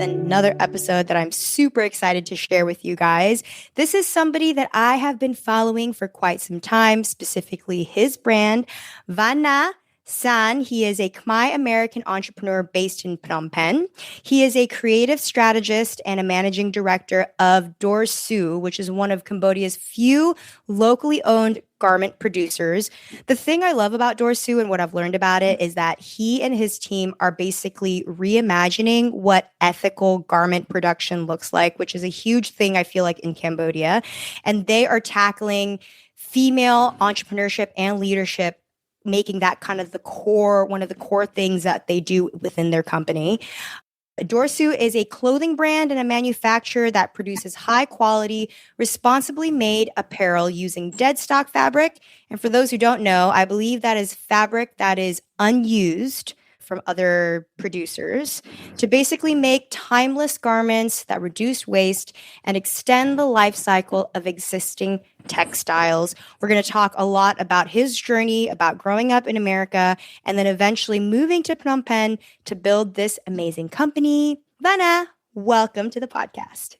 another episode that I'm super excited to share with you guys. This is somebody that I have been following for quite some time, specifically his brand, Vanna Sann. He is a Khmer American entrepreneur based in Phnom Penh. He is a creative strategist and a managing director of Dorsu, which is one of Cambodia's few locally owned garment producers. The thing I love about Dorsu and what I've learned about it is that he and his team are basically reimagining what ethical garment production looks like, which is a huge thing I feel like in Cambodia. And they are tackling female entrepreneurship and leadership, making that kind of one of the core things that they do within their company. Dorsu is a clothing brand and a manufacturer that produces high quality, responsibly made apparel using dead stock fabric. And for those who don't know, I believe that is fabric that is unused from other producers to basically make timeless garments that reduce waste and extend the life cycle of existing textiles. We're going to talk a lot about his journey, about growing up in America, and then eventually moving to Phnom Penh to build this amazing company. Vanna, welcome to the podcast.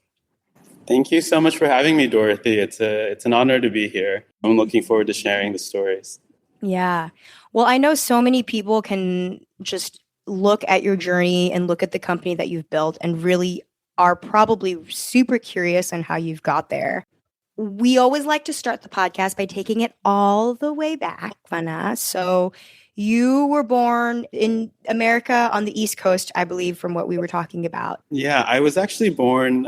Thank you so much for having me, Dorothy. It's an honor to be here. I'm looking forward to sharing the stories. Yeah. Well, I know so many people can just look at your journey and look at the company that you've built and really are probably super curious on how you've got there. We always like to start the podcast by taking it all the way back, Vanna. So you were born in America on the East Coast, I believe, from what we were talking about. Yeah, I was actually born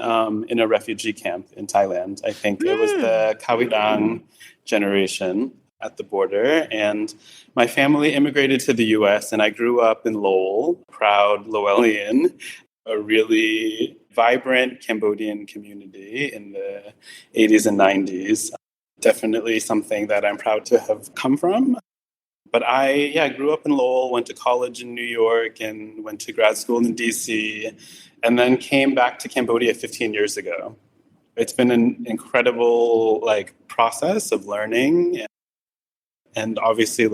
in a refugee camp in Thailand. I think it was the Kawidang generation at the border. And my family immigrated to the U.S. and I grew up in Lowell, proud Lowellian, a really vibrant Cambodian community in the 80s and 90s. Definitely something that I'm proud to have come from. But I grew up in Lowell, went to college in New York and went to grad school in D.C. and then came back to Cambodia 15 years ago. It's been an incredible process of learning. And obviously,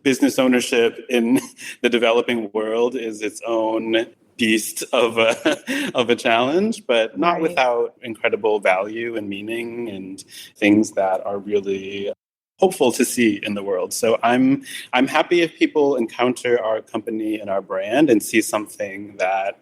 business ownership in the developing world is its own beast of a challenge, but not without incredible value and meaning and things that are really hopeful to see in the world. So I'm happy if people encounter our company and our brand and see something that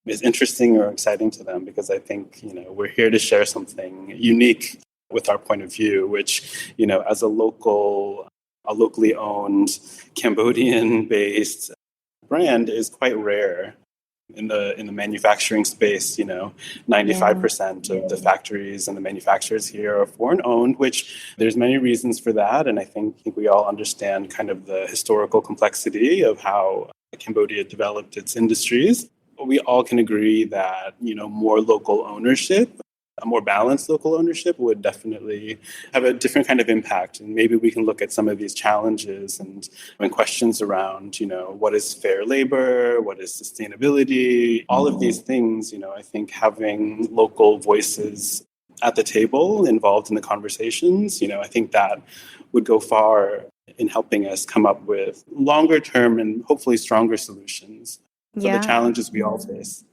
is interesting or exciting to them, because I think we're here to share something unique with our point of view, which, as a locally owned Cambodian-based brand is quite rare in the manufacturing space. 95% of the factories and the manufacturers here are foreign-owned, which there's many reasons for that, and I think we all understand kind of the historical complexity of how Cambodia developed its industries. We all can agree that more local ownership, a more balanced local ownership would definitely have a different kind of impact. And maybe we can look at some of these challenges and questions around, what is fair labor, what is sustainability, all of these things. I think having local voices at the table involved in the conversations, I think that would go far in helping us come up with longer term and hopefully stronger solutions for the challenges we all face.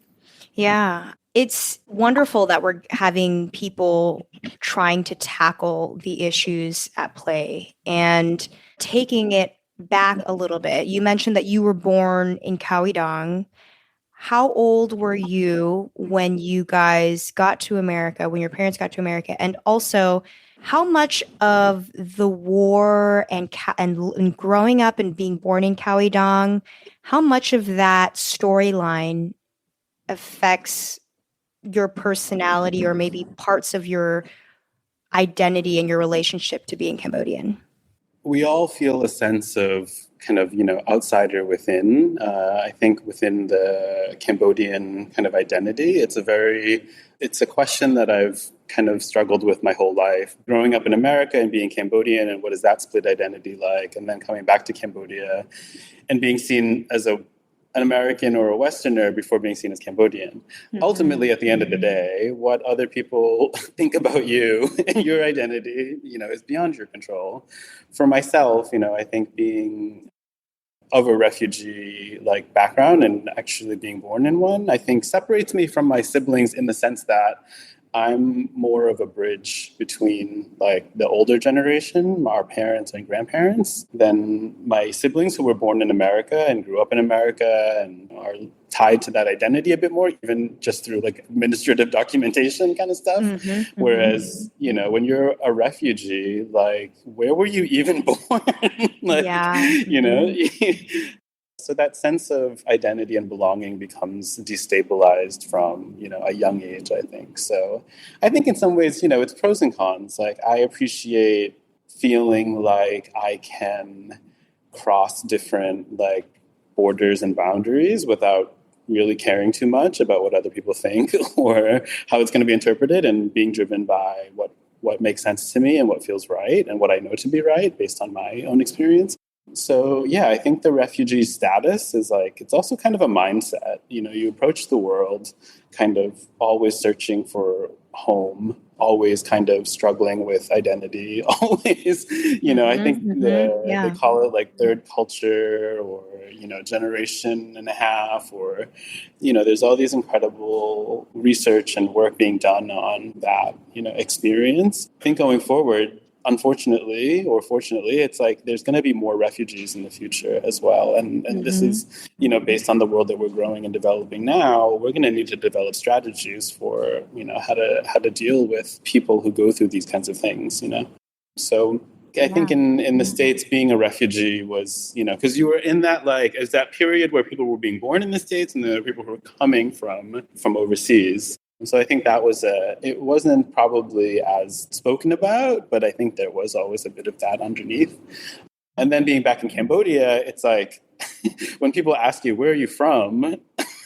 Yeah. It's wonderful that we're having people trying to tackle the issues at play and taking it back a little bit. You mentioned that you were born in Kawidang. How old were you when you guys got to America, when your parents got to America? And also, how much of the war and growing up and being born in Kawidang, how much of that storyline affects your personality or maybe parts of your identity and your relationship to being Cambodian? We all feel a sense of kind of, outsider within. I think within the Cambodian kind of identity, it's a question that I've kind of struggled with my whole life. Growing up in America and being Cambodian, and what is that split identity like? And then coming back to Cambodia and being seen as an American or a Westerner before being seen as Cambodian. Mm-hmm. Ultimately, at the end of the day, what other people think about you and your identity, is beyond your control. For myself, I think being of a refugee like background and actually being born in one, I think separates me from my siblings in the sense that I'm more of a bridge between like the older generation, our parents and grandparents, than my siblings who were born in America and grew up in America and are tied to that identity a bit more, even just through like administrative documentation kind of stuff. Whereas, you know, when you're a refugee, like, where were you even born? Like, you know, so that sense of identity and belonging becomes destabilized from, you know, a young age, I think. So I think in some ways, you know, it's pros and cons. Like, I appreciate feeling like I can cross different like borders and boundaries without really caring too much about what other people think or how it's going to be interpreted, and being driven by what makes sense to me and what feels right and what I know to be right based on my own experience. So, yeah, I think the refugee status is like, it's also kind of a mindset. You know, you approach the world kind of always searching for home, always kind of struggling with identity, always, you know, I think they call it like third culture or, you know, generation and a half, or, you know, there's all these incredible research and work being done on that, you know, experience. I think going forward, unfortunately or fortunately, it's like there's going to be more refugees in the future as well. And this is, you know, based on the world that we're growing and developing now, we're going to need to develop strategies for, you know, how to deal with people who go through these kinds of things, you know. So I think in the States, being a refugee was, you know, because you were in that, like, is that period where people were being born in the States and there were people who were coming from overseas. So I think that was it wasn't probably as spoken about, but I think there was always a bit of that underneath. And then being back in Cambodia, it's like, when people ask you, where are you from?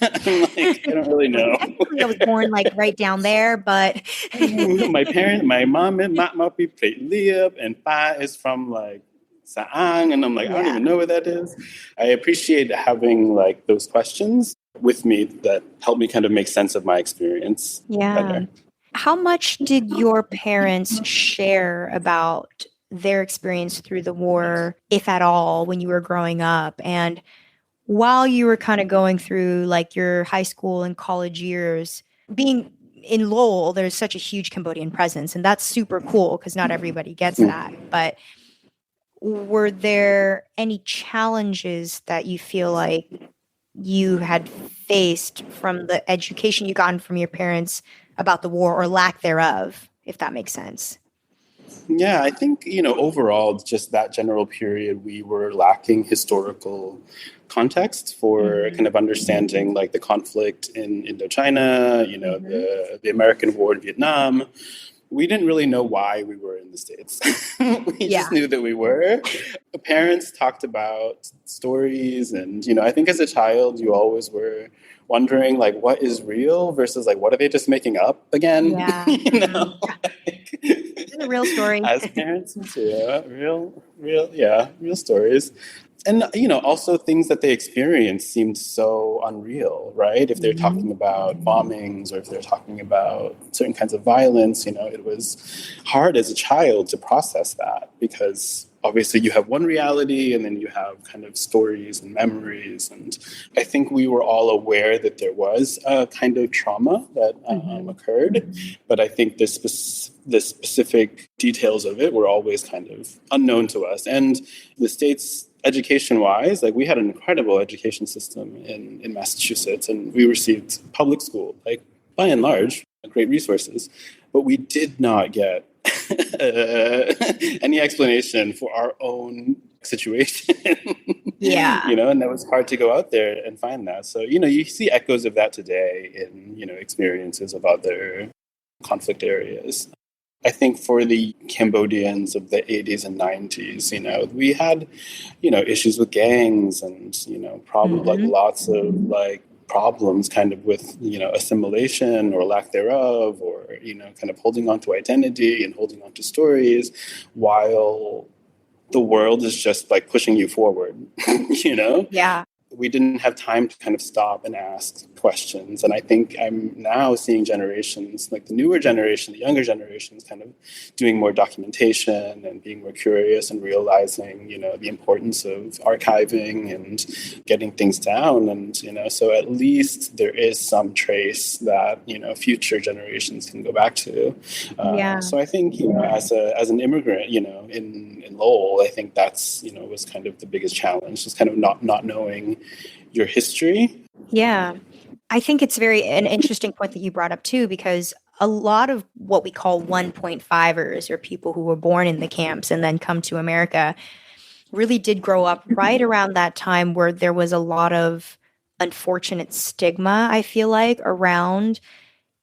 I'm like, I don't really know. I was born like right down there, but my mom and Mapi Liab, and Pa is from like Saang, and I'm like, I don't even know what that is. I appreciate having like those questions with me that helped me kind of make sense of my experience better. How much did your parents share about their experience through the war, if at all, when you were growing up? And while you were kind of going through like your high school and college years, being in Lowell, there's such a huge Cambodian presence, and that's super cool because not everybody gets that. But were there any challenges that you feel like you had faced from the education you gotten from your parents about the war, or lack thereof, if that makes sense? Yeah, I think, you know, overall, just that general period, we were lacking historical context for kind of understanding like the conflict in Indochina, you know, the American war in Vietnam. We didn't really know why we were in the States. We just knew that we were. Parents talked about stories, and, you know, I think as a child, you always were wondering, like, what is real versus, like, what are they just making up again? You know? It's a real story. As parents, real stories. And, you know, also things that they experienced seemed so unreal, right? If they're talking about bombings or if they're talking about certain kinds of violence, you know, it was hard as a child to process that, because obviously you have one reality and then you have kind of stories and memories. And I think we were all aware that there was a kind of trauma that occurred, but I think the specific details of it were always kind of unknown to us. And the States, education-wise, like, we had an incredible education system in Massachusetts, and we received public school, like, by and large, great resources, but we did not get any explanation for our own situation. You know, and that was hard to go out there and find that. So, you know, you see echoes of that today in, you know, experiences of other conflict areas. I think for the Cambodians of the 80s and 90s, you know, we had, you know, issues with gangs and, you know, like lots of like problems kind of with, you know, assimilation or lack thereof, or, you know, kind of holding on to identity and holding on to stories while the world is just like pushing you forward, you know? we didn't have time to kind of stop and ask questions. And I think I'm now seeing generations, like the newer generation, the younger generations, kind of doing more documentation and being more curious and realizing, the importance of archiving and getting things down. And, so at least there is some trace that, future generations can go back to. So I think, as an immigrant, in Lowell, I think that's, was kind of the biggest challenge, just kind of not knowing your history. Yeah. I think it's an interesting point that you brought up too, because a lot of what we call 1.5ers, or people who were born in the camps and then come to America, really did grow up right around that time where there was a lot of unfortunate stigma, I feel like, around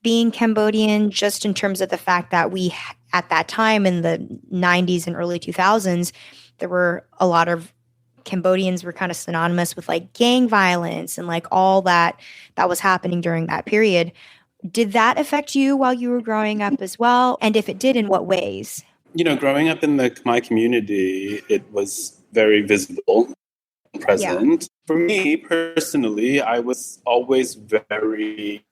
being Cambodian, just in terms of the fact that we, at that time in the 90s and early 2000s, there were a lot of Cambodians were kind of synonymous with like gang violence and like all that was happening during that period. Did that affect you while you were growing up as well? And if it did, in what ways? Growing up in the Khmer community, it was very visible and present. Yeah. For me personally, I was always very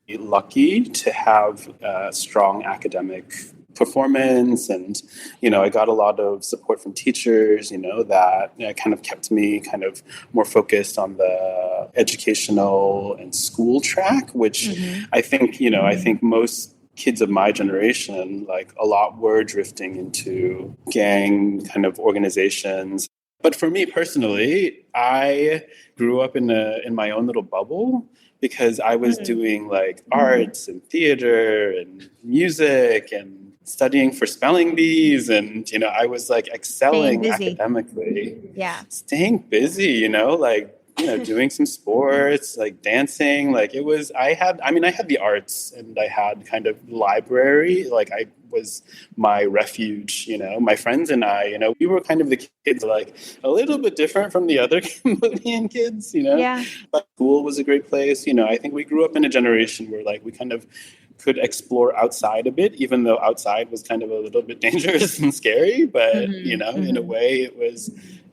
lucky to have a strong academic performance, and I got a lot of support from teachers, that kind of kept me kind of more focused on the educational and school track, which I think most kids of my generation, like a lot, were drifting into gang kind of organizations. But for me personally, I grew up in my own little bubble, because I was doing like arts and theater and music and studying for spelling bees, and I was like excelling academically. Yeah, staying busy, doing some sports, like dancing. Like it was, I had the arts, and I had kind of library. Like I was my refuge, my friends and I, we were kind of the kids, like a little bit different from the other Cambodian kids, Yeah. But school was a great place. I think we grew up in a generation where like we kind of could explore outside a bit, even though outside was kind of a little bit dangerous and scary. But, in a way, it was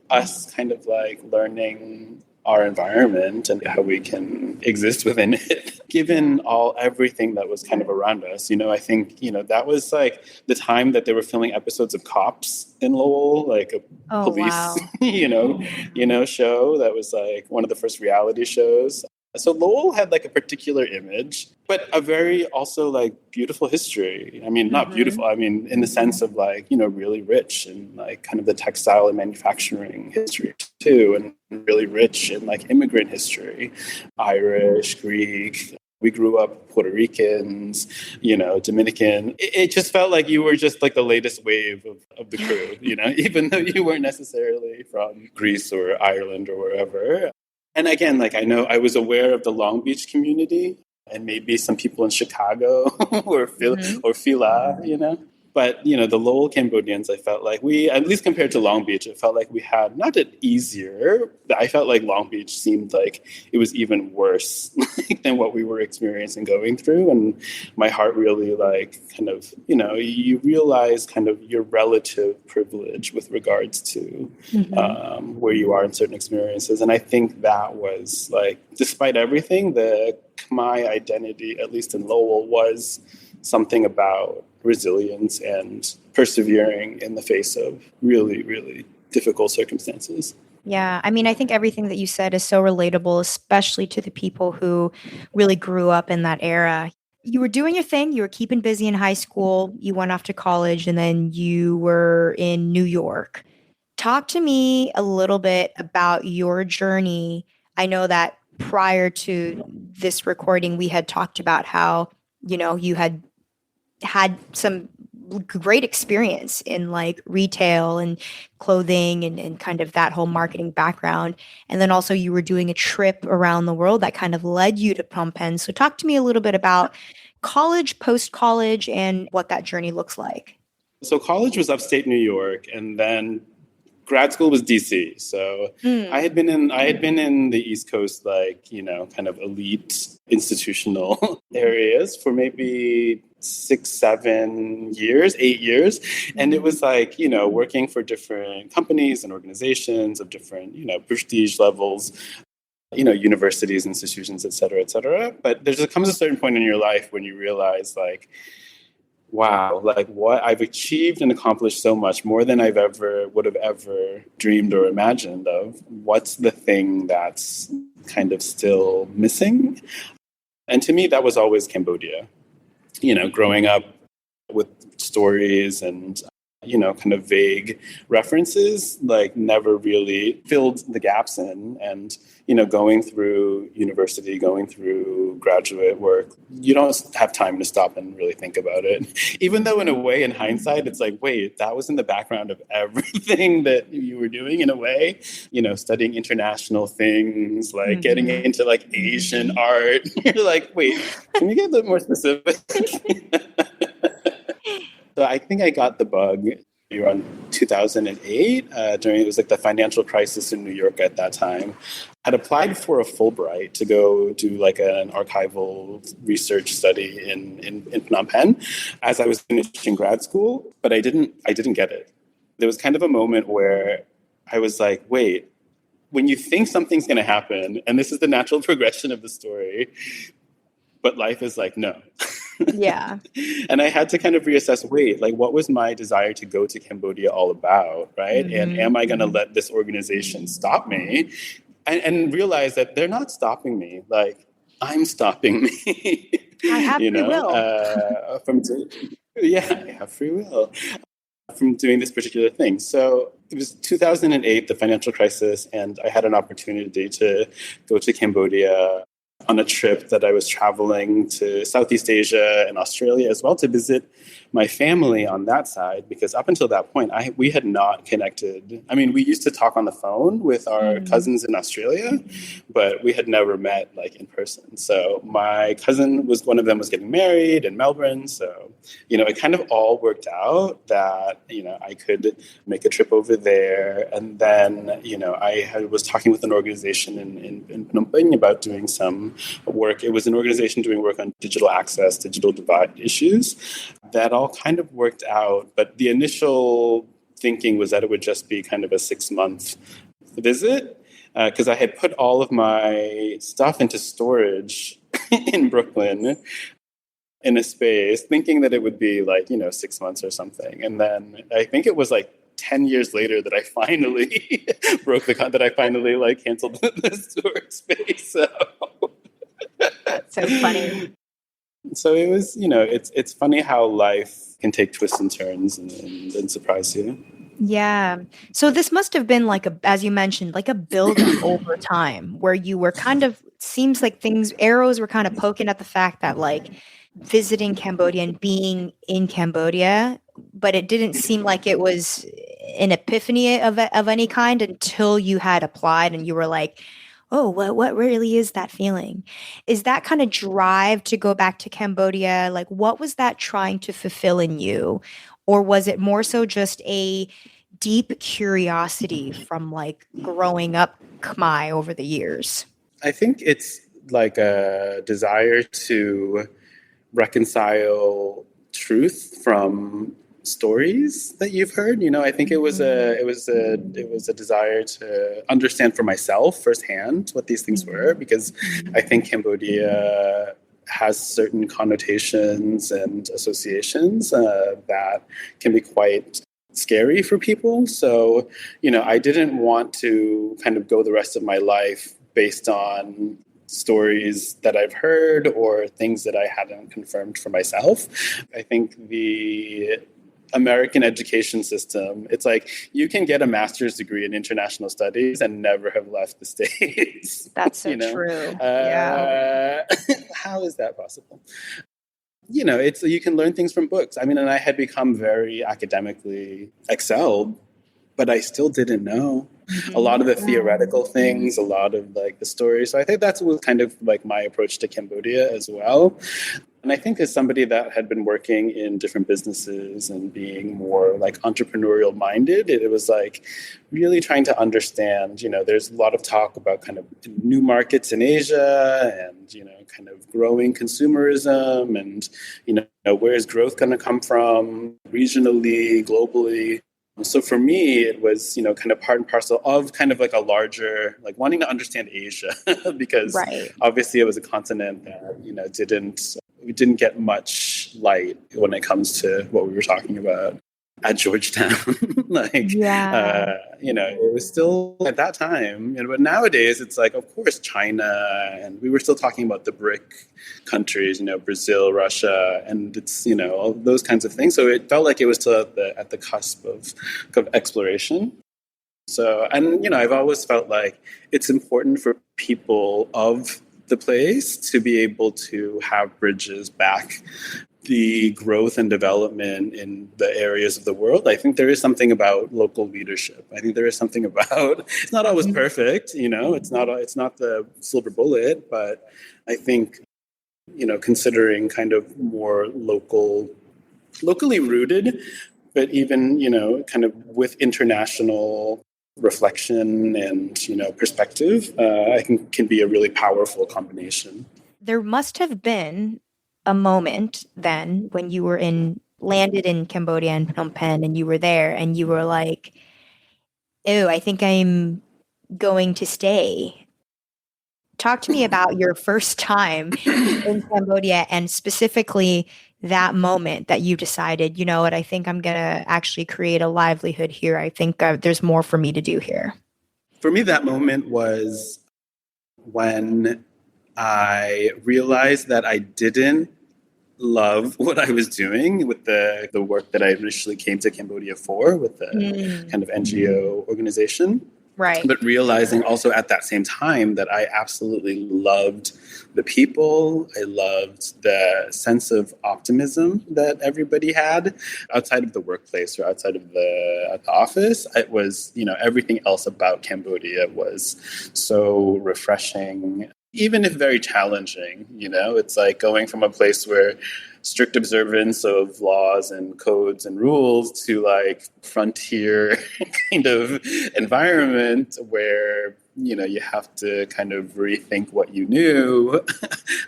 us kind of like learning our environment and how we can exist within it, given everything that was kind of around us. I think, that was like the time that they were filming episodes of Cops in Lowell, like a police, wow. show that was like one of the first reality shows. So Lowell had like a particular image, but a very also like beautiful history. I mean, not beautiful, I mean, in the sense of like, really rich and like kind of the textile and manufacturing history too, and really rich in like immigrant history, Irish, Greek. We grew up Puerto Ricans, Dominican. It just felt like you were just like the latest wave of the crew, even though you weren't necessarily from Greece or Ireland or wherever. And again, like I know I was aware of the Long Beach community and maybe some people in Chicago or Fila, But, the Lowell Cambodians, I felt like at least compared to Long Beach, it felt like we had not it easier, but I felt like Long Beach seemed like it was even worse than what we were experiencing going through. And my heart really like kind of, you realize kind of your relative privilege with regards to where you are in certain experiences. And I think that was like, despite everything, the Khmer identity, at least in Lowell, was something about resilience and persevering in the face of really, really difficult circumstances. Yeah, I mean, I think everything that you said is so relatable, especially to the people who really grew up in that era. You were doing your thing, you were keeping busy in high school, you went off to college, and then you were in New York. Talk to me a little bit about your journey. I know that prior to this recording, we had talked about how, you had some great experience in like retail and clothing and kind of that whole marketing background. And then also you were doing a trip around the world that kind of led you to Phnom Penh. So talk to me a little bit about college, post-college, and what that journey looks like. So college was upstate New York, and then grad school was DC. So I had been in the East Coast, like, kind of elite institutional areas for maybe 6, 7 years, 8 years. And it was like, working for different companies and organizations of different, prestige levels. universities, institutions, et cetera, et cetera. But there comes a certain point in your life when you realize, like, wow, like what I've achieved and accomplished so much more than would have ever dreamed or imagined of. What's the thing that's kind of still missing? And to me, that was always Cambodia. Growing up with stories and kind of vague references, like never really filled the gaps in. And, going through university, going through graduate work, you don't have time to stop and really think about it. Even though in a way, in hindsight, it's like, wait, that was in the background of everything that you were doing in a way, studying international things, like getting into like Asian art. You're like, wait, can we get a little more specific? So I think I got the bug around 2008, during, it was like the financial crisis in New York at that time. I'd applied for a Fulbright to go do like an archival research study in Phnom Penh as I was finishing grad school, but I didn't get it. There was kind of a moment where I was like, wait, when you think something's going to happen, and this is the natural progression of the story, but life is like, no. Yeah. And I had to kind of reassess, wait, like what was my desire to go to Cambodia all about, right? And am I going to let this organization stop me? And realize that they're not stopping me. Like, I'm stopping me. I have free will. I have free will from doing this particular thing. So it was 2008, the financial crisis, and I had an opportunity to go to Cambodia on a trip that I was traveling to Southeast Asia and Australia as well to visit my family on that side, because up until that point, we had not connected. I mean, we used to talk on the phone with our cousins in Australia, but we had never met like in person. So my cousin one of them was getting married in Melbourne. So, it kind of all worked out that, I could make a trip over there. And then, I was talking with an organization in Phnom Penh about doing some work. It was an organization doing work on digital access, digital divide issues. That all kind of worked out, but the initial thinking was that it would just be kind of a 6-month visit, because I had put all of my stuff into storage in Brooklyn in a space, thinking that it would be like, 6 months or something. And then I think it was like 10 years later that I finally that I finally like canceled the storage space. So. That's so funny. So it was, it's funny how life can take twists and turns and surprise you. Yeah. So this must have been like as you mentioned, like a build-up over time where you were kind of, seems like arrows were kind of poking at the fact that like visiting Cambodia and being in Cambodia, but it didn't seem like it was an epiphany of any kind until you had applied and you were like, oh, what really is that feeling? Is that kind of drive to go back to Cambodia? Like, what was that trying to fulfill in you? Or was it more so just a deep curiosity from like growing up Khmer over the years? I think it's like a desire to reconcile truth from stories that you've heard. I think it was a desire to understand for myself firsthand what these things were, because I think Cambodia has certain connotations and associations that can be quite scary for people. So, I didn't want to kind of go the rest of my life based on stories that I've heard or things that I hadn't confirmed for myself. I think the American education system, it's like you can get a master's degree in international studies and never have left the States. That's so true. How is that possible? It's you can learn things from books. I mean, and I had become very academically excelled, but I still didn't know a lot of the theoretical things, a lot of like the stories. So I think that's was kind of like my approach to Cambodia as well. And I think as somebody that had been working in different businesses and being more like entrepreneurial minded, it was like really trying to understand, there's a lot of talk about kind of new markets in Asia and, kind of growing consumerism and, where is growth going to come from regionally, globally. So for me, it was, kind of part and parcel of kind of like a larger, like wanting to understand Asia, because Right. obviously it was a continent that, we didn't get much light when it comes to what we were talking about at Georgetown. Yeah. It was still at that time, but nowadays it's like, of course, China, and we were still talking about the BRIC countries, Brazil, Russia, and it's, all those kinds of things. So it felt like it was still at the cusp of exploration. So, and, I've always felt like it's important for people of the place to be able to have bridges back the growth and development in the areas of the world. I think there is something about local leadership. I think there is something about, it's not always perfect, it's not the silver bullet, but I think, considering kind of more locally rooted, but even, kind of with international reflection and, perspective, I think can be a really powerful combination. There must have been a moment then when you were landed in Cambodia and Phnom Penh and you were there and you were like, oh, I think I'm going to stay. Talk to me about your first time in Cambodia and specifically that moment that you decided, you know what, I think I'm going to actually create a livelihood here. I think there's more for me to do here. For me, that moment was when I realized that I didn't love what I was doing with the work that I initially came to Cambodia for, with the kind of NGO organization. Right. But realizing also at that same time that I absolutely loved the people. I loved the sense of optimism that everybody had outside of the workplace or outside of the office. It was, everything else about Cambodia was so refreshing, even if very challenging. It's like going from a place where strict observance of laws and codes and rules to like frontier kind of environment where, you have to kind of rethink what you knew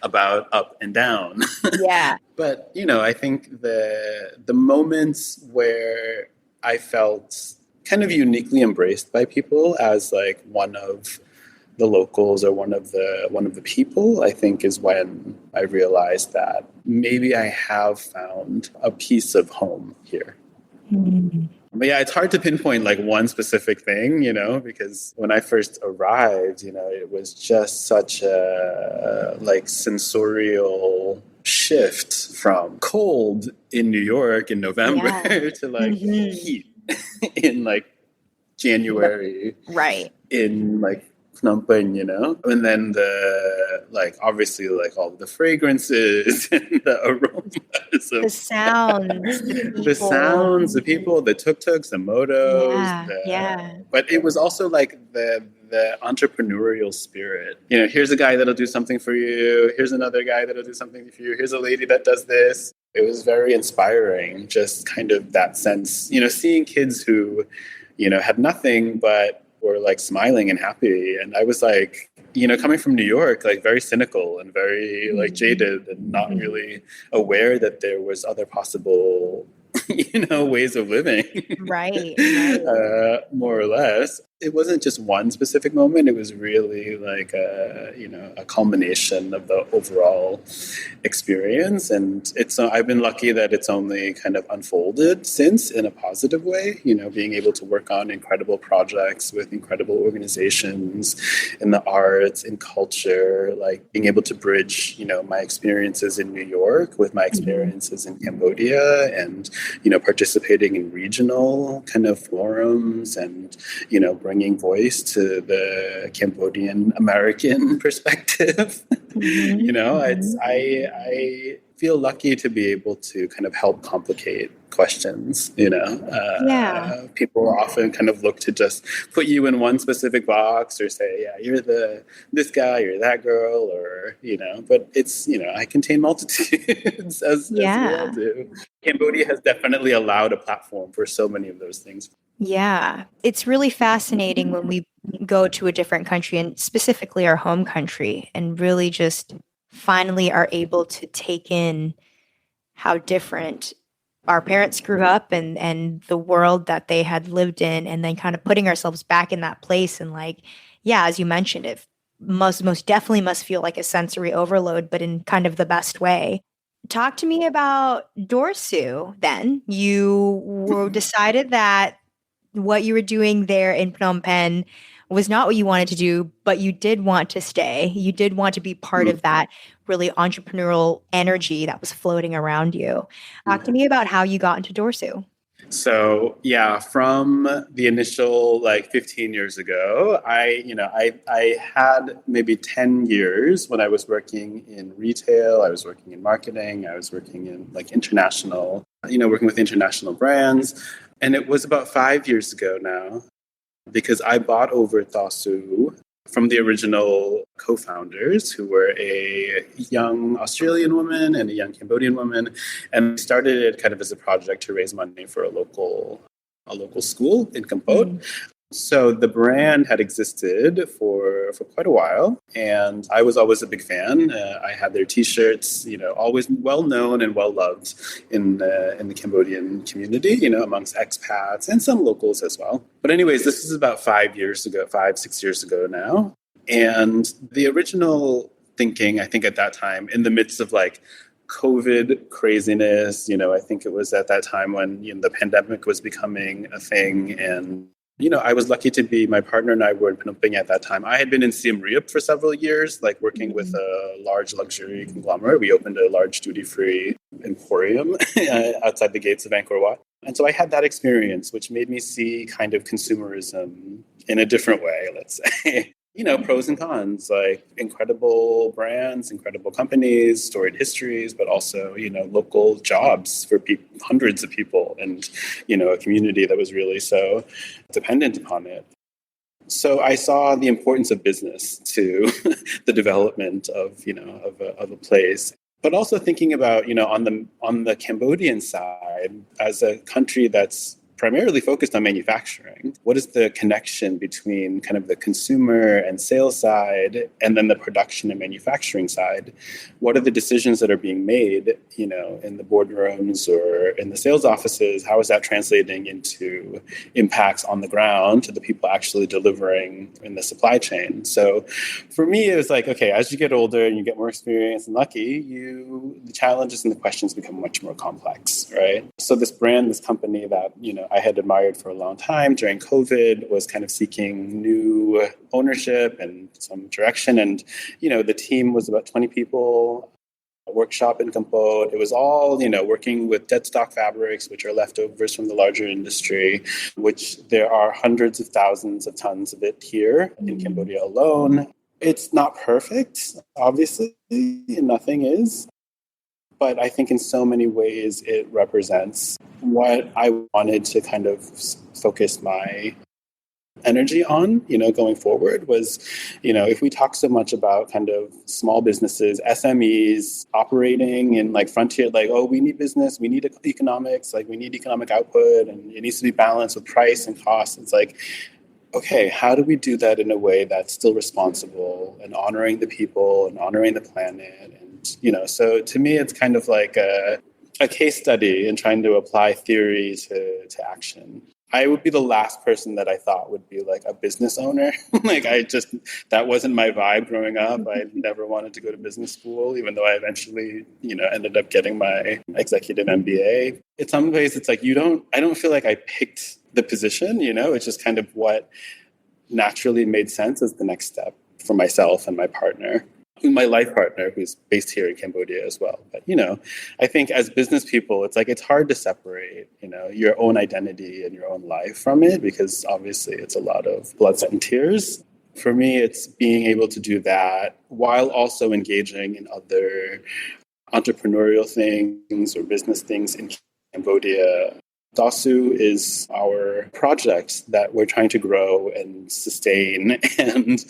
about up and down. Yeah. But, I think the moments where I felt kind of uniquely embraced by people as like one of the locals or one of the people, I think is when I realized that maybe I have found a piece of home here. Mm-hmm. But yeah, it's hard to pinpoint like one specific thing, because when I first arrived, it was just such a like sensorial shift from cold in New York in November to like heat in like January. Right. In like Phnom Penh, and then obviously like all the fragrances and the aromas, the sounds, the people, the tuk-tuks, the motos, but it was also like the entrepreneurial spirit. Here's a guy that'll do something for you. Here's another guy that'll do something for you. Here's a lady that does this. It was very inspiring, just kind of that sense, seeing kids who, had nothing but were like smiling and happy. And I was like, coming from New York, like very cynical and very like jaded and not really aware that there was other possible, ways of living. Right. More or less. It wasn't just one specific moment. It was really like a culmination of the overall experience. And I've been lucky that it's only kind of unfolded since in a positive way, being able to work on incredible projects with incredible organizations in the arts, in culture, like being able to bridge, my experiences in New York with my experiences in Cambodia and, participating in regional kind of forums and, bringing voice to the Cambodian American perspective. I feel lucky to be able to kind of help complicate questions. People often kind of look to just put you in one specific box or say, yeah, you're this guy, you're that girl, or but it's I contain multitudes as we all do. Cambodia has definitely allowed a platform for so many of those things. Yeah, it's really fascinating when we go to a different country and specifically our home country and really just finally are able to take in how different our parents grew up and the world that they had lived in, and then kind of putting ourselves back in that place. And like, yeah, as you mentioned, it most definitely must feel like a sensory overload, but in kind of the best way. Talk to me about Dorsu then. Decided that what you were doing there in Phnom Penh was not what you wanted to do, but you did want to stay. You did want to be part of that really entrepreneurial energy that was floating around you. Talk to me about how you got into Dorsu. So yeah, from the initial like 15 years ago, I had maybe 10 years when I was working in retail, I was working in marketing, I was working in like international, working with international brands. And it was about 5 years ago now, because I bought over Dorsu from the original co-founders, who were a young Australian woman and a young Cambodian woman, and we started it kind of as a project to raise money for a local school in Cambodia. So the brand had existed for quite a while, and I was always a big fan. I had their T-shirts, always well known and well loved in the Cambodian community, amongst expats and some locals as well. But anyways, this is about 5 years ago, 6 years ago now, and the original thinking, I think at that time, in the midst of like COVID craziness, I think it was at that time when the pandemic was becoming a thing, and I was lucky to be, my partner and I were in Phnom Penh at that time. I had been in Siem Reap for several years, like working with a large luxury conglomerate. We opened a large duty-free emporium outside the gates of Angkor Wat. And so I had that experience, which made me see kind of consumerism in a different way, let's say. Pros and cons, like incredible brands, incredible companies, storied histories, but also, local jobs for hundreds of people, and, a community that was really so dependent upon it. So I saw the importance of business to the development of a place. But also thinking about, on the Cambodian side, as a country that's primarily focused on manufacturing, what is the connection between kind of the consumer and sales side and then the production and manufacturing side? What are the decisions that are being made, in the boardrooms or in the sales offices? How is that translating into impacts on the ground to the people actually delivering in the supply chain? So for me, it was like, okay, as you get older and you get more experience and lucky, the challenges and the questions become much more complex, right? So this brand, this company that, I had admired for a long time during COVID was kind of seeking new ownership and some direction. And, the team was about 20 people, a workshop in Cambodia. It was all, working with dead stock fabrics, which are leftovers from the larger industry, which there are hundreds of thousands of tons of it here in Cambodia alone. It's not perfect, obviously, nothing is. But I think in so many ways it represents what I wanted to kind of focus my energy on, going forward was, if we talk so much about kind of small businesses, SMEs operating in like frontier, like, oh, we need business, we need economics, like we need economic output, and it needs to be balanced with price and cost. It's like, okay, how do we do that in a way that's still responsible and honoring the people and honoring the planet? And, so to me, it's kind of like a case study in trying to apply theory to action. I would be the last person that I thought would be like a business owner. That wasn't my vibe growing up. I never wanted to go to business school, even though I eventually, ended up getting my executive MBA. In some ways, it's like I don't feel like I picked the position, it's just kind of what naturally made sense as the next step for myself and my partner. My life partner, who's based here in Cambodia as well. But, I think as business people, it's hard to separate, your own identity and your own life from it, because obviously it's a lot of blood, sweat, and tears. For me, it's being able to do that while also engaging in other entrepreneurial things or business things in Cambodia. Dorsu is our project that we're trying to grow and sustain, and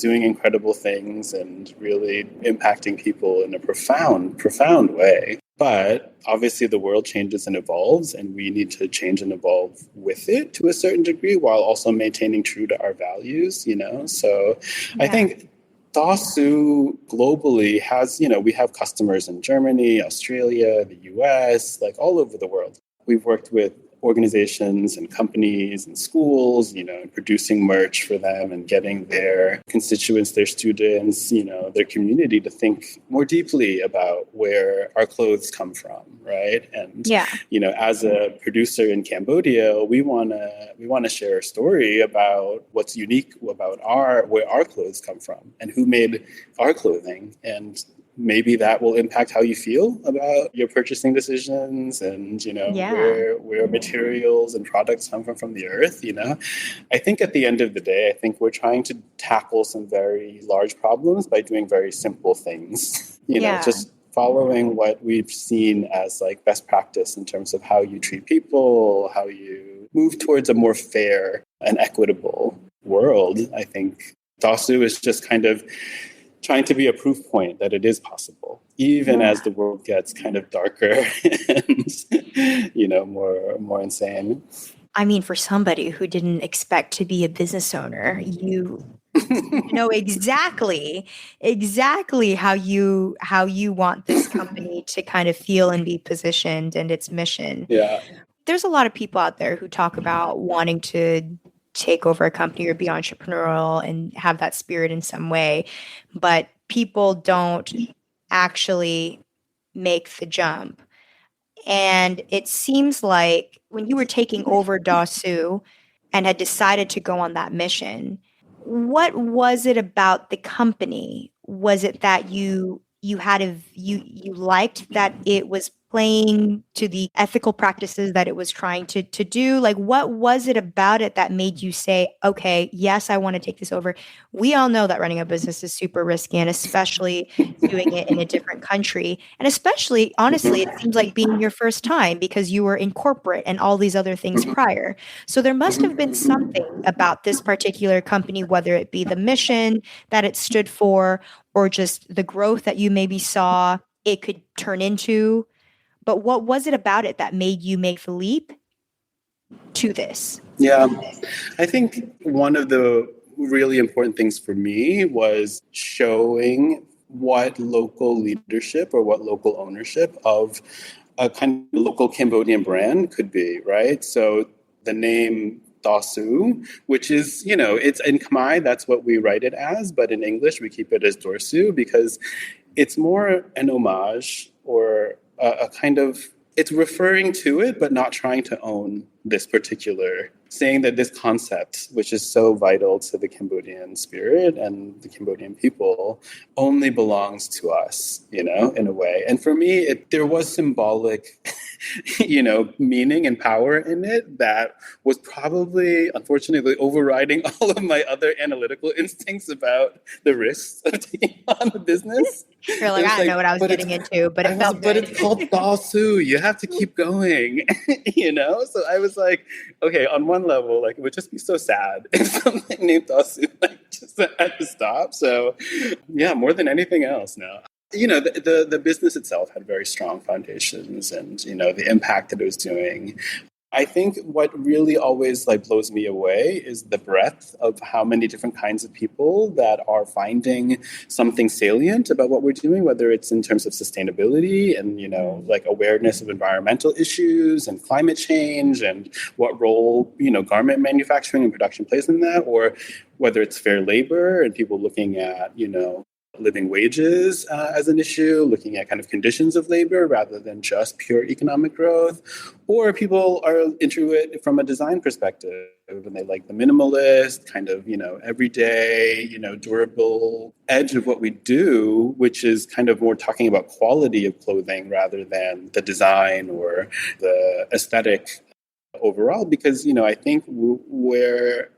doing incredible things and really impacting people in a profound, profound way. But obviously the world changes and evolves, and we need to change and evolve with it to a certain degree while also maintaining true to our values, So yeah. I think Dorsu globally has, we have customers in Germany, Australia, the US, like all over the world. We've worked with organizations and companies and schools, producing merch for them and getting their constituents, their students, their community to think more deeply about where our clothes come from, right? And, as a producer in Cambodia, we want to share a story about what's unique about where our clothes come from and who made our clothing. And maybe that will impact how you feel about your purchasing decisions and, where materials and products come from the earth, I think at the end of the day, I think we're trying to tackle some very large problems by doing very simple things, just following what we've seen as like best practice in terms of how you treat people, how you move towards a more fair and equitable world. I think Dorsu is just kind of trying to be a proof point that it is possible, even as the world gets kind of darker and, more insane. I mean, for somebody who didn't expect to be a business owner, you know exactly how you want this company to kind of feel and be positioned and its mission. Yeah. There's a lot of people out there who talk about wanting to take over a company or be entrepreneurial and have that spirit in some way, but people don't actually make the jump. And it seems like when you were taking over Dorsu and had decided to go on that mission, what was it about the company? Was it that you liked that it was playing to the ethical practices that it was trying to do? Like, what was it about it that made you say, okay, yes, I want to take this over? We all know that running a business is super risky, and especially doing it in a different country. And especially, honestly, it seems like being your first time because you were in corporate and all these other things prior. So there must have been something about this particular company, whether it be the mission that it stood for or just the growth that you maybe saw it could turn into. But what was it about it that made you make the leap to this? Yeah, I think one of the really important things for me was showing what local leadership or what local ownership of a kind of local Cambodian brand could be, right? So the name Dorsu, which is, it's in Khmer, that's what we write it as, but in English we keep it as Dorsu because it's more an homage or a kind of, it's referring to it, but not trying to own this particular, saying that this concept, which is so vital to the Cambodian spirit and the Cambodian people, only belongs to us, in a way. And for me, there was symbolic, meaning and power in it that was probably, unfortunately, overriding all of my other analytical instincts about the risks of taking on the business. You're like, I don't know what I was getting into, but it felt good. But it's called Dorsu. You have to keep going, So I was like, okay, on one level, like it would just be so sad if something named Dorsu just had to stop. So yeah, more than anything else now. The business itself had very strong foundations and, the impact that it was doing. I think what really always blows me away is the breadth of how many different kinds of people that are finding something salient about what we're doing, whether it's in terms of sustainability and, awareness of environmental issues and climate change and what role, garment manufacturing and production plays in that, or whether it's fair labor and people looking at, living wages as an issue, looking at kind of conditions of labor rather than just pure economic growth, or people are into it from a design perspective and they like the minimalist kind of, everyday, durable edge of what we do, which is kind of more talking about quality of clothing rather than the design or the aesthetic overall. Because, I think we're,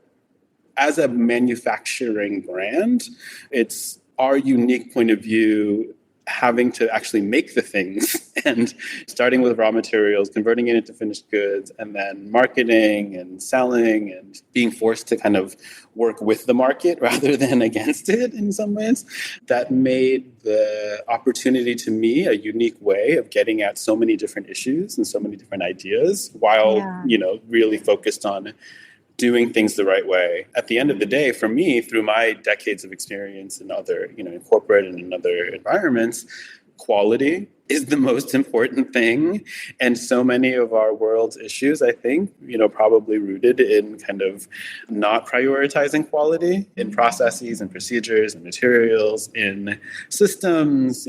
as a manufacturing brand, it's our unique point of view having to actually make the things and starting with raw materials, converting it into finished goods, and then marketing and selling and being forced to kind of work with the market rather than against it in some ways. That made the opportunity to me a unique way of getting at so many different issues and so many different ideas while, really focused on doing things the right way. At the end of the day, for me, through my decades of experience in other, in corporate and in other environments, quality is the most important thing. And so many of our world's issues, I think, probably rooted in kind of not prioritizing quality in processes and procedures and materials, in systems,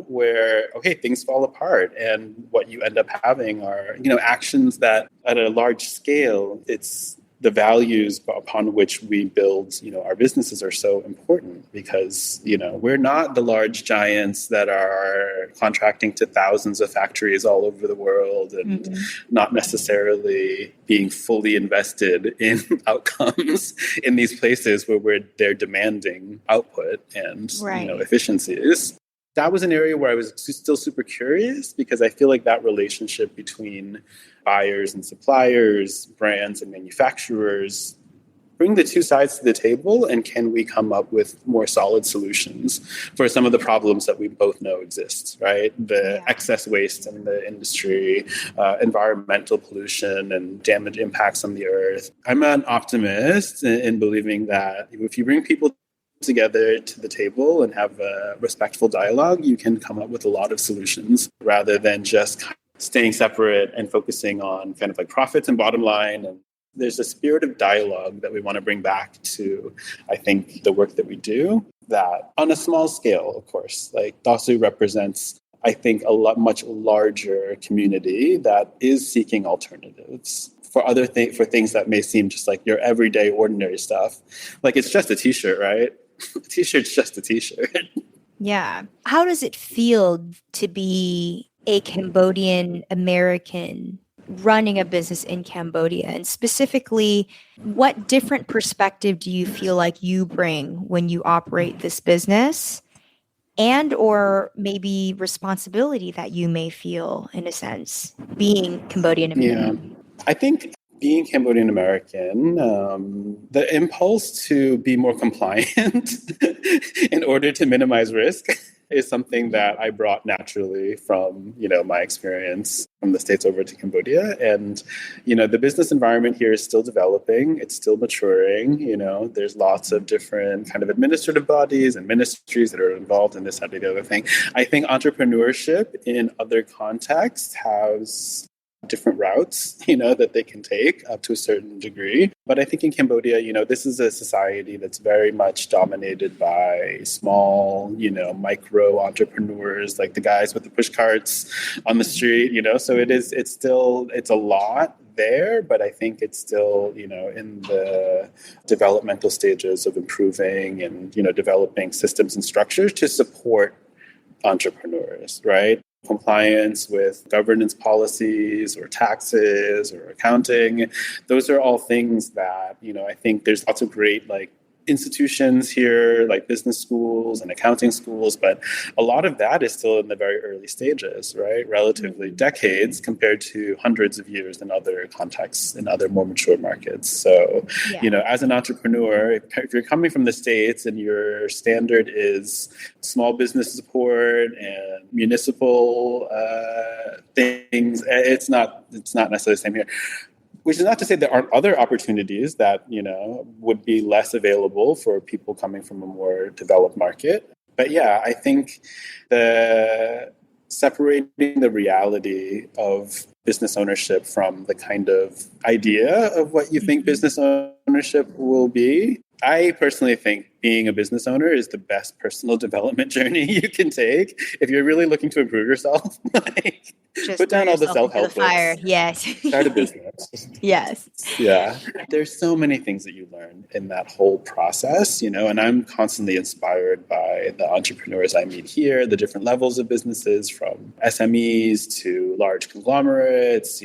where, okay, things fall apart. And what you end up having are, actions that at a large scale, it's the values upon which we build, our businesses are so important because, we're not the large giants that are contracting to thousands of factories all over the world and not necessarily being fully invested in outcomes in these places where they're demanding output and, efficiencies. That was an area where I was still super curious because I feel like that relationship between buyers and suppliers, brands and manufacturers, bring the two sides to the table, and can we come up with more solid solutions for some of the problems that we both know exist, right? The excess waste in the industry, environmental pollution and damage impacts on the earth. I'm an optimist in believing that if you bring people together to the table and have a respectful dialogue, you can come up with a lot of solutions rather than just staying separate and focusing on kind of like profits and bottom line. And there's a spirit of dialogue that we want to bring back to, I think, the work that we do, that on a small scale, of course, like Dorsu represents, I think, a much larger community that is seeking alternatives for for things that may seem just like your everyday ordinary stuff. Like it's just a t-shirt, right? A t-shirt's just a t-shirt. Yeah. How does it feel to be a Cambodian American running a business in Cambodia? And specifically, what different perspective do you feel like you bring when you operate this business? And or maybe responsibility that you may feel, in a sense, being Cambodian American? Yeah. I think being Cambodian American, the impulse to be more compliant in order to minimize risk is something that I brought naturally from, my experience from the States over to Cambodia. And, the business environment here is still developing. It's still maturing. There's lots of different kind of administrative bodies and ministries that are involved in this, that, and the other thing. I think entrepreneurship in other contexts has different routes, that they can take up to a certain degree. But I think in Cambodia, this is a society that's very much dominated by small, micro entrepreneurs, like the guys with the push carts on the street, so it's a lot there, but I think it's still, in the developmental stages of improving and, developing systems and structures to support entrepreneurs, right? Compliance with governance policies or taxes or accounting. Those are all things that, I think there's lots of great institutions here, like business schools and accounting schools, but a lot of that is still in the very early stages, right? Relatively decades compared to hundreds of years in other contexts, in other more mature markets. So, as an entrepreneur, if you're coming from the States and your standard is small business support and municipal things, it's not necessarily the same here. Which is not to say there aren't other opportunities that, would be less available for people coming from a more developed market. But yeah, I think separating the reality of business ownership from the kind of idea of what you think business ownership will be. I personally think being a business owner is the best personal development journey you can take if you're really looking to improve yourself. Just put down all the self-help books. Yes. Start a business. Yes. Yeah. There's so many things that you learn in that whole process, and I'm constantly inspired by the entrepreneurs I meet here, the different levels of businesses from SMEs to large conglomerates.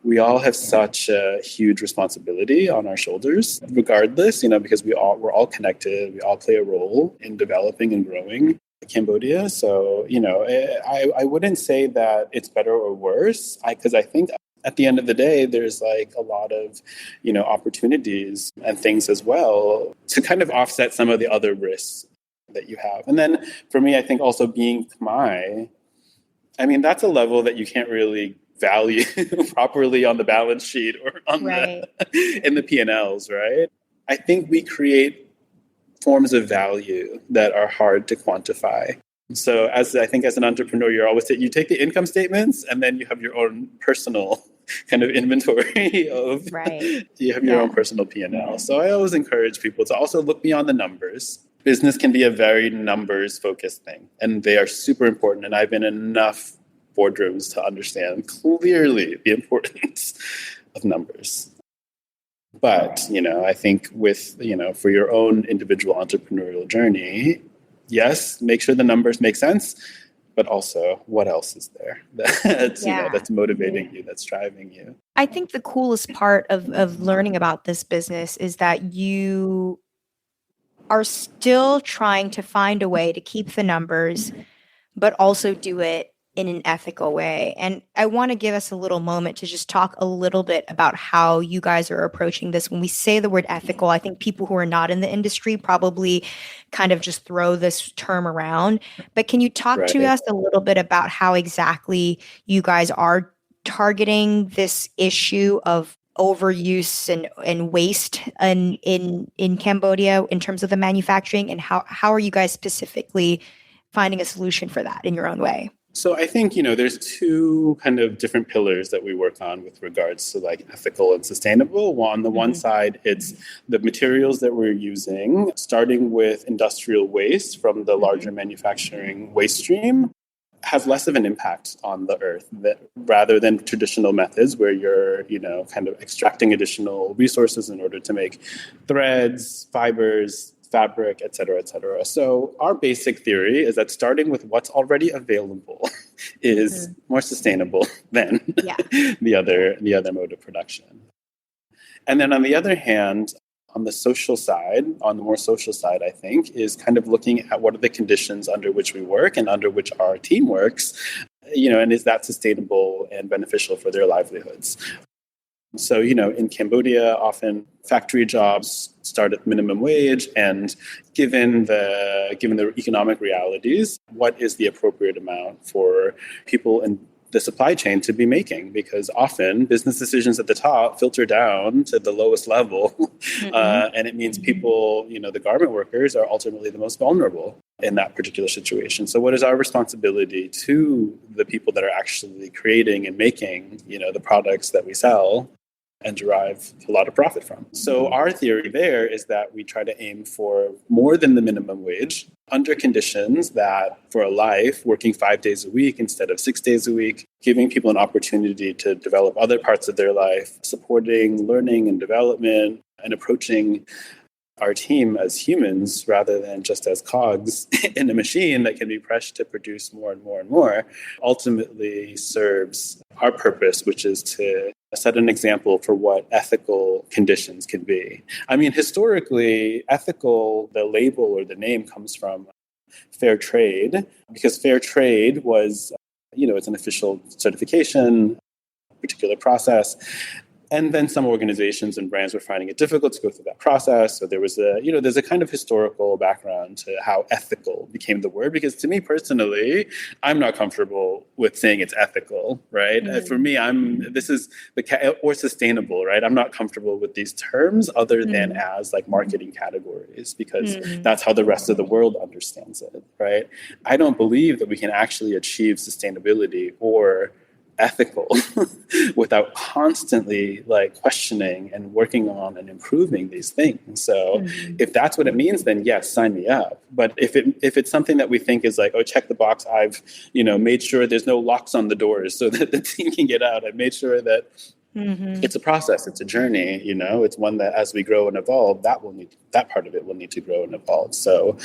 We all have such a huge responsibility on our shoulders, regardless, because we're all connected. We all play a role in developing and growing Cambodia. So, I wouldn't say that it's better or worse, because I think at the end of the day, there's a lot of, opportunities and things as well to kind of offset some of the other risks that you have. And then for me, I think also being Khmer, that's a level that you can't really value properly on the balance sheet or on Right. in the P&Ls, right? I think we create forms of value that are hard to quantify. So as an entrepreneur, you take the income statements and then you have your own personal kind of inventory of, Right. you have your own personal P&L. So I always encourage people to also look beyond the numbers. Business can be a very numbers focused thing, and they are super important. And I've been in enough boardrooms to understand clearly the importance of numbers. But, I think for your own individual entrepreneurial journey, yes, make sure the numbers make sense, but also what else is there that's motivating you, that's driving you. I think the coolest part of learning about this business is that you are still trying to find a way to keep the numbers, but also do it in an ethical way. And I want to give us a little moment to just talk a little bit about how you guys are approaching this. When we say the word ethical, I think people who are not in the industry probably kind of just throw this term around. But can you talk to us a little bit about how exactly you guys are targeting this issue of overuse and waste in Cambodia in terms of the manufacturing, and how are you guys specifically finding a solution for that in your own way? So I think, there's two kind of different pillars that we work on with regards to like ethical and sustainable. On the one side, it's the materials that we're using, starting with industrial waste from the larger manufacturing waste stream, has less of an impact on the earth rather than traditional methods where you're, kind of extracting additional resources in order to make threads, fibers, fabric, et cetera, et cetera. So our basic theory is that starting with what's already available is more sustainable than the other mode of production. And then on the other hand, on the more social side, I think, is kind of looking at what are the conditions under which we work and under which our team works, and is that sustainable and beneficial for their livelihoods? So, in Cambodia, often factory jobs start at minimum wage, and given the economic realities, what is the appropriate amount for people in the supply chain to be making? Because often business decisions at the top filter down to the lowest level, and it means people, the garment workers, are ultimately the most vulnerable in that particular situation. So what is our responsibility to the people that are actually creating and making, the products that we sell and derive a lot of profit from? So our theory there is that we try to aim for more than the minimum wage under conditions that for a life, working 5 days a week instead of 6 days a week, giving people an opportunity to develop other parts of their life, supporting learning and development, and approaching our team as humans rather than just as cogs in a machine that can be pressed to produce more and more and more, ultimately serves our purpose, which is to set an example for what ethical conditions can be. I mean, historically, ethical, the label or the name comes from fair trade, because fair trade was, it's an official certification, particular process. And then some organizations and brands were finding it difficult to go through that process. So there was there's a kind of historical background to how ethical became the word. Because to me personally, I'm not comfortable with saying it's ethical, right? For me, or sustainable, right? I'm not comfortable with these terms other than as like marketing categories, because that's how the rest of the world understands it, right? I don't believe that we can actually achieve sustainability or ethical without constantly like questioning and working on and improving these things. So if that's what it means, then yes, sign me up. But if it's something that we think is like, oh, check the box, I've made sure there's no locks on the doors so that the team can get out, I've made sure that it's a process, it's a journey, it's one that as we grow and evolve, that part of it will need to grow and evolve. So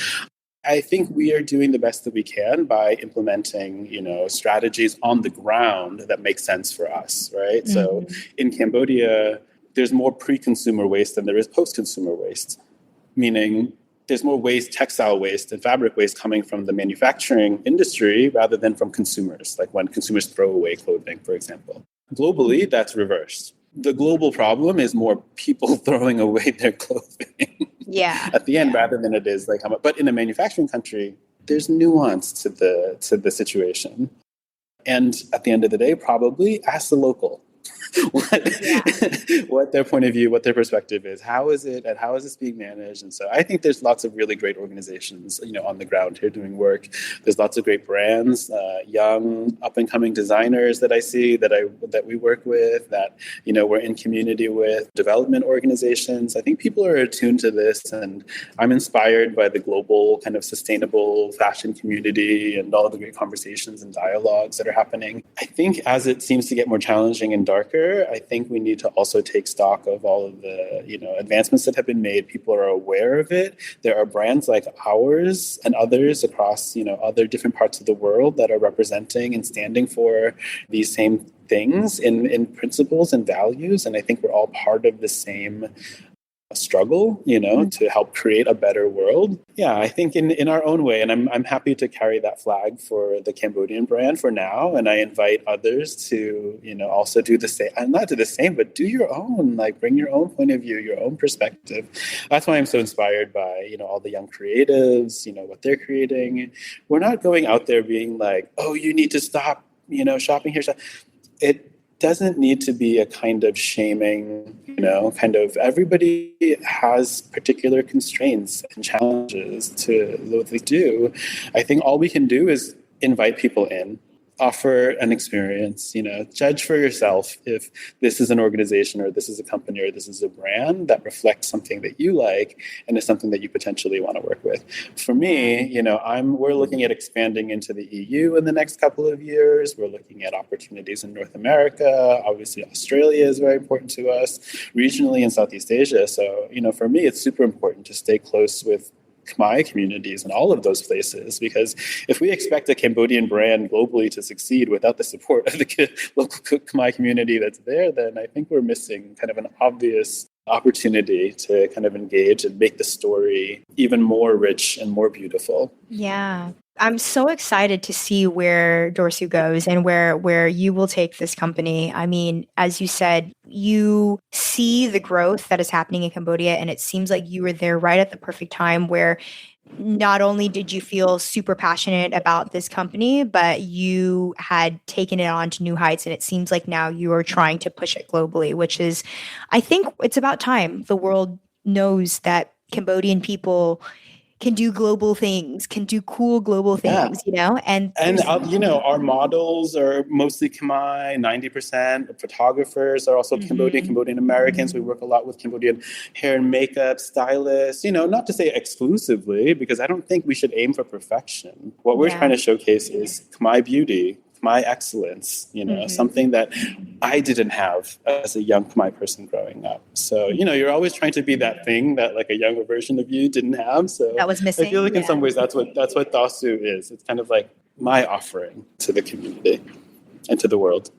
I think we are doing the best that we can by implementing, strategies on the ground that make sense for us, right? So in Cambodia, there's more pre-consumer waste than there is post-consumer waste, meaning there's more waste, textile waste and fabric waste coming from the manufacturing industry rather than from consumers, like when consumers throw away clothing, for example. Globally, that's reversed. The global problem is more people throwing away their clothing. At the end, rather than it is like how much. But in a manufacturing country, there's nuance to the situation. And at the end of the day, probably ask the local what their point of view, what their perspective is. How is it, and how is this being managed? And so I think there's lots of really great organizations, on the ground here doing work. There's lots of great brands, young, up and coming designers that I see that we work with, that we're in community with, development organizations. I think people are attuned to this, and I'm inspired by the global kind of sustainable fashion community and all of the great conversations and dialogues that are happening. I think as it seems to get more challenging and darker, I think we need to also take stock of all of the, advancements that have been made. People are aware of it. There are brands like ours and others across, other different parts of the world that are representing and standing for these same things in principles and values. And I think we're all part of the same struggle, to help create a better world. Yeah, I think in our own way, and I'm happy to carry that flag for the Cambodian brand for now. And I invite others to, also do the same, and not do the same, but do your own, bring your own point of view, your own perspective. That's why I'm so inspired by, all the young creatives, what they're creating. We're not going out there being like, oh, you need to stop, shopping here. It doesn't need to be a kind of shaming, everybody has particular constraints and challenges to what they do. I think all we can do is invite people in, offer an experience, judge for yourself if this is an organization or this is a company or this is a brand that reflects something that you like and is something that you potentially want to work with. For me, we're looking at expanding into the EU in the next couple of years. We're looking at opportunities in North America. Obviously, Australia is very important to us, regionally in Southeast Asia. So, for me, it's super important to stay close with Khmer communities in all of those places, because if we expect a Cambodian brand globally to succeed without the support of the local Khmer community that's there, then I think we're missing kind of an obvious opportunity to kind of engage and make the story even more rich and more beautiful. Yeah. I'm so excited to see where Dorsu goes and where you will take this company. I mean, as you said, you see the growth that is happening in Cambodia, and it seems like you were there right at the perfect time where not only did you feel super passionate about this company, but you had taken it on to new heights. And it seems like now you are trying to push it globally, which is, I think it's about time the world knows that Cambodian people can do global things, can do cool global things, And our models are mostly Khmer, 90%. Photographers are also Cambodian Americans. We work a lot with Cambodian hair and makeup stylists, not to say exclusively, because I don't think we should aim for perfection. What we're trying to showcase is Khmer beauty, Khmer excellence, something that I didn't have as a young Khmer person growing up. So, you're always trying to be that thing that like a younger version of you didn't have. So that was missing. I feel like in some ways that's what Dorsu is. It's kind of like my offering to the community and to the world.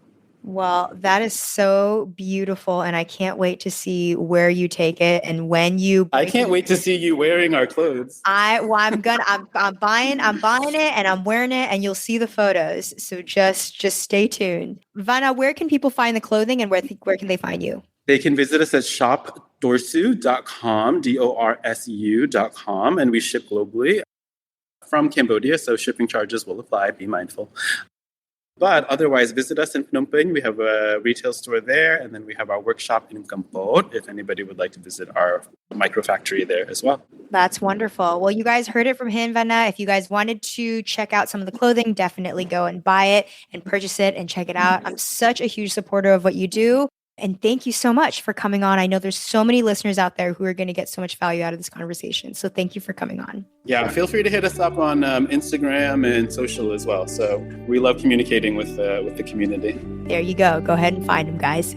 Well, that is so beautiful, and I can't wait to see where you take it and when you. I can't wait to see you wearing our clothes. I'm buying it and I'm wearing it, and you'll see the photos. So just stay tuned. Vanna, where can people find the clothing, and where can they find you? They can visit us at shopdorsu.com, dorsu.com, and we ship globally from Cambodia, so shipping charges will apply. Be mindful. But otherwise, visit us in Phnom Penh. We have a retail store there, and then we have our workshop in Cambodia, if anybody would like to visit our micro factory there as well. That's wonderful. Well, you guys heard it from him, Vanna. If you guys wanted to check out some of the clothing, definitely go and buy it and purchase it and check it out. I'm such a huge supporter of what you do. And thank you so much for coming on. I know there's so many listeners out there who are going to get so much value out of this conversation. So thank you for coming on. Yeah, feel free to hit us up on Instagram and social as well. So we love communicating with the community. There you go. Go ahead and find them, guys.